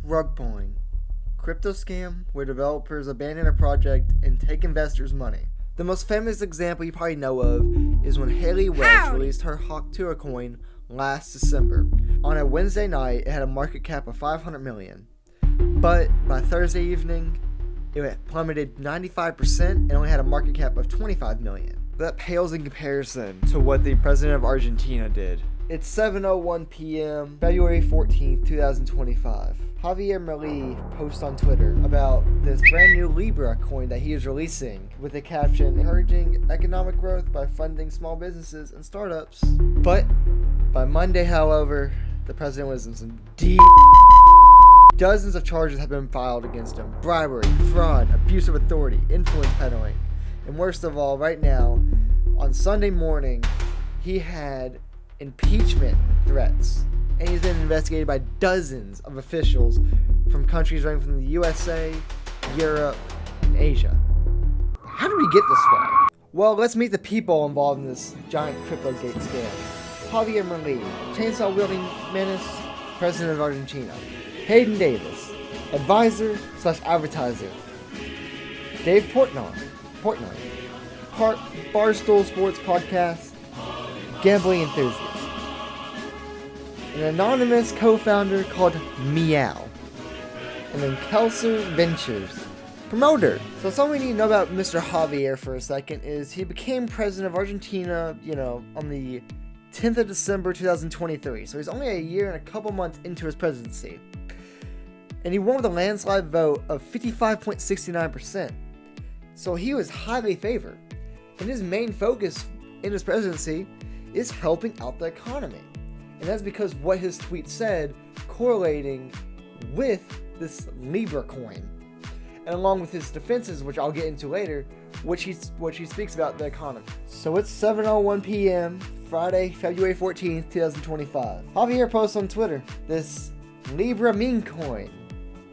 Rug pulling. Crypto scam where developers abandon a project and take investors' money. The most famous example you probably know of is when Haley Welch released her Tuah coin last December. On a Wednesday night, it had a market cap of 500 million. But by Thursday evening, it plummeted 95% and only had a market cap of 25 million. That pales in comparison to what the president of Argentina did. It's 7:01 p.m., February 14th, 2025. Javier Milei posts on Twitter about this brand new Libra coin that he is releasing with a caption encouraging economic growth by funding small businesses and startups. But by Monday, however, the president was in some deep. Dozens of charges have been filed against him: bribery, fraud, abuse of authority, influence peddling. And worst of all, right now, on Sunday morning, he had impeachment threats, and he's been investigated by dozens of officials from countries ranging from the USA, Europe, and Asia. How did we get this far? Well, let's meet the people involved in this giant CryptoGate scam. Javier Milei, chainsaw-wielding menace, president of Argentina. Hayden Davis, advisor / advertiser. Dave Portnoy, Barstool Sports Podcast, gambling enthusiast. An anonymous co-founder called Meow. And then Kelser Ventures, promoter. So something we need to know about Mr. Javier for a second is he became president of Argentina, on the 10th of December 2023. So he's only a year and a couple months into his presidency. And he won with a landslide vote of 55.69%. So he was highly favored. And his main focus in his presidency is helping out the economy. And that's because what his tweet said correlating with this Libra coin. And along with his defenses, which I'll get into later, which he speaks about the economy. So it's 7:01 p.m., Friday, February 14th, 2025. Javier posts on Twitter this Libra meme coin,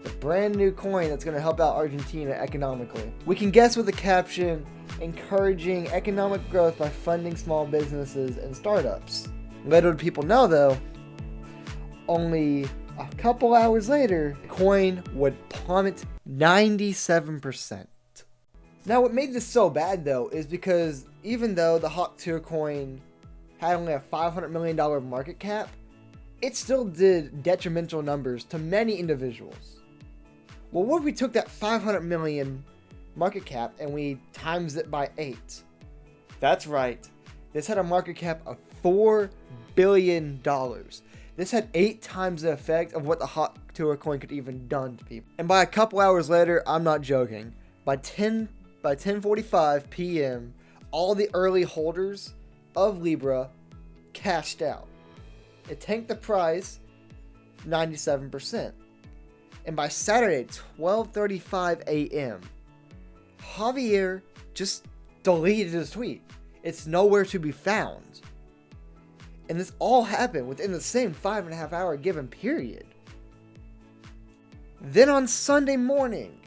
the brand new coin that's going to help out Argentina economically. We can guess with the caption, encouraging economic growth by funding small businesses and startups. Little do people know though, only a couple hours later, the coin would plummet 97%. Now what made this so bad though is because even though the Tuah coin had only a $500 million market cap, it still did detrimental numbers to many individuals. Well, what if we took that 500 million market cap and we times it by 8? That's right. This had a market cap of $4 billion. This had 8 times the effect of what the Tuah coin could even done to people. And by a couple hours later, I'm not joking, by 10:45 p.m., all the early holders of Libra cashed out. It tanked the price 97%. And by Saturday, 12:35 a.m., Javier just deleted his tweet. It's nowhere to be found. And this all happened within the same 5.5 hour given period. Then on Sunday morning,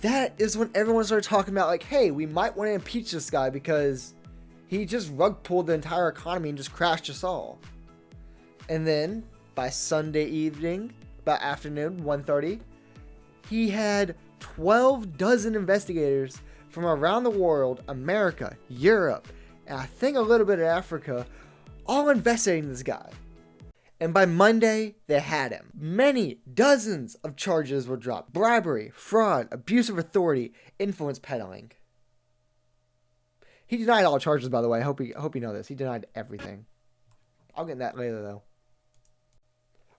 that is when everyone started talking about like, hey, we might want to impeach this guy because he just rug pulled the entire economy and just crashed us all. And then by Sunday evening, about afternoon, 1:30, he had 12 dozen investigators from around the world, America, Europe, and I think a little bit of Africa, all investigating this guy. And by Monday, they had him. Many dozens of charges were dropped: bribery, fraud, abuse of authority, influence peddling. He denied all charges, by the way. I hope you know this. He denied everything. I'll get into that later, though.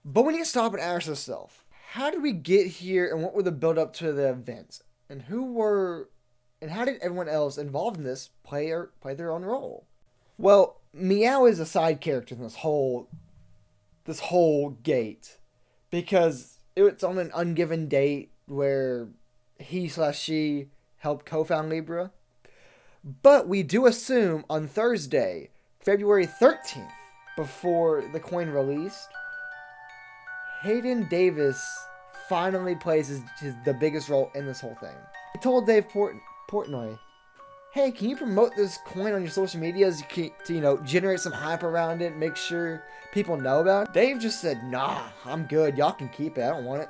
But we need to stop and ask ourselves, how did we get here and what were the build up to the events? And how did everyone else involved in this play their own role? Well, Meow is a side character in this whole gate because it's on an ungiven date where he/she helped co-found Libra. But we do assume on Thursday, February 13th, before the coin released, Hayden Davis finally plays the biggest role in this whole thing. He told Dave Portnoy, hey, can you promote this coin on your social medias to generate some hype around it, make sure people know about it? Dave just said, nah, I'm good. Y'all can keep it. I don't want it.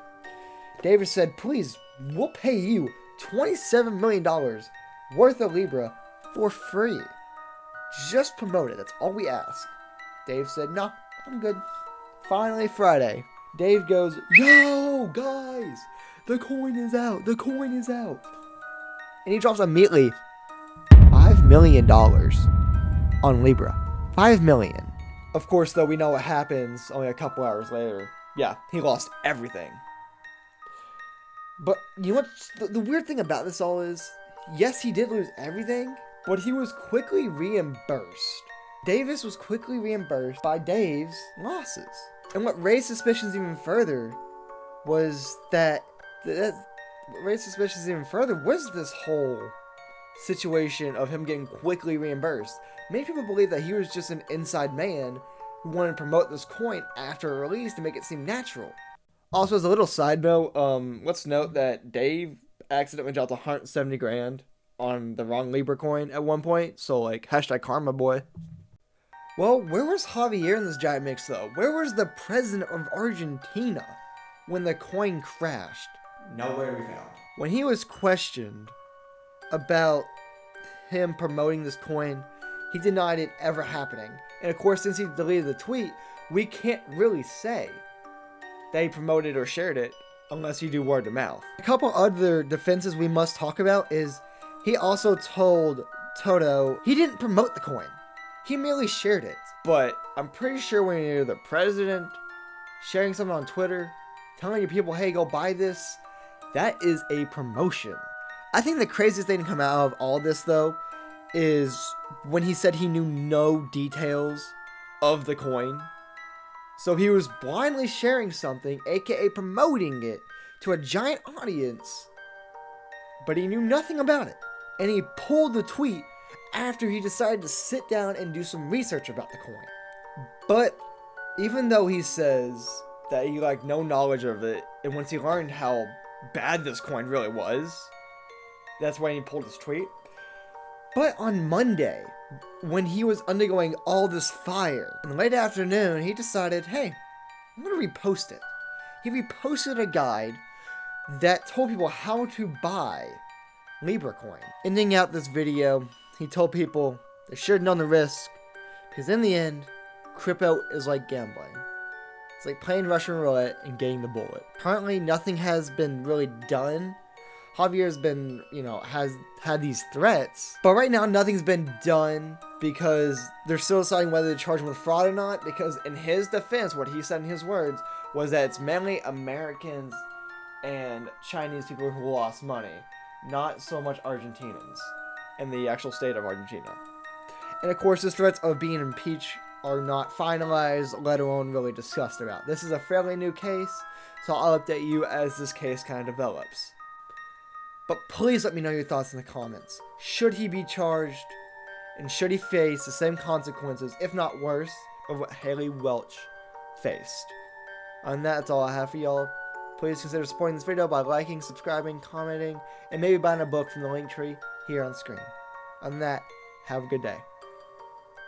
Davis said, please, we'll pay you $27 million worth of Libra for free. Just promote it. That's all we ask. Dave said, no, I'm good. Finally, Friday. Dave goes, yo, guys, the coin is out. The coin is out. And he drops immediately $5 million on Libra. $5 million. Of course, though, we know what happens only a couple hours later. Yeah, he lost everything. But you know what? The weird thing about this all is, yes, he did lose everything, but he was quickly reimbursed. Davis was quickly reimbursed by Dave's losses. And what raised suspicions even further was was this whole situation of him getting quickly reimbursed. Many people believe that he was just an inside man who wanted to promote this coin after a release to make it seem natural. Also, as a little side note, let's note that Dave accidentally dropped 170 grand on the wrong Libra coin at one point. So, like, hashtag karma, boy. Well, where was Javier in this giant mix, though? Where was the president of Argentina when the coin crashed? Nowhere to be found. When he was questioned about him promoting this coin, he denied it ever happening. And of course, since he deleted the tweet, we can't really say that he promoted or shared it unless you do word of mouth. A couple other defenses we must talk about is he also told Toto he didn't promote the coin. He merely shared it. But I'm pretty sure when you're the president, sharing something on Twitter, telling your people, hey, go buy this, that is a promotion. I think the craziest thing to come out of all this, though, is when he said he knew no details of the coin. So he was blindly sharing something, aka promoting it, to a giant audience, but he knew nothing about it. And he pulled the tweet after he decided to sit down and do some research about the coin. But even though he says that he no knowledge of it, and once he learned how bad this coin really was, that's when he pulled his tweet. But on Monday, when he was undergoing all this fire, in the late afternoon, he decided, hey, I'm going to repost it. He reposted a guide that told people how to buy Libra coin. Ending out this video, he told people they should have known the risk, because in the end, crypto is like gambling. It's like playing Russian roulette and getting the bullet. Currently, nothing has been really done. Javier's been, has had these threats, but right now nothing's been done because they're still deciding whether to charge him with fraud or not, because in his defense, what he said in his words was that it's mainly Americans and Chinese people who lost money, not so much Argentinians in the actual state of Argentina. And of course, his threats of being impeached are not finalized, let alone really discussed about. This is a fairly new case, so I'll update you as this case kind of develops. But please let me know your thoughts in the comments. Should he be charged? And should he face the same consequences, if not worse, of what Haley Welch faced? And that's all I have for y'all. Please consider supporting this video by liking, subscribing, commenting, and maybe buying a book from the link tree here on screen. On that, have a good day.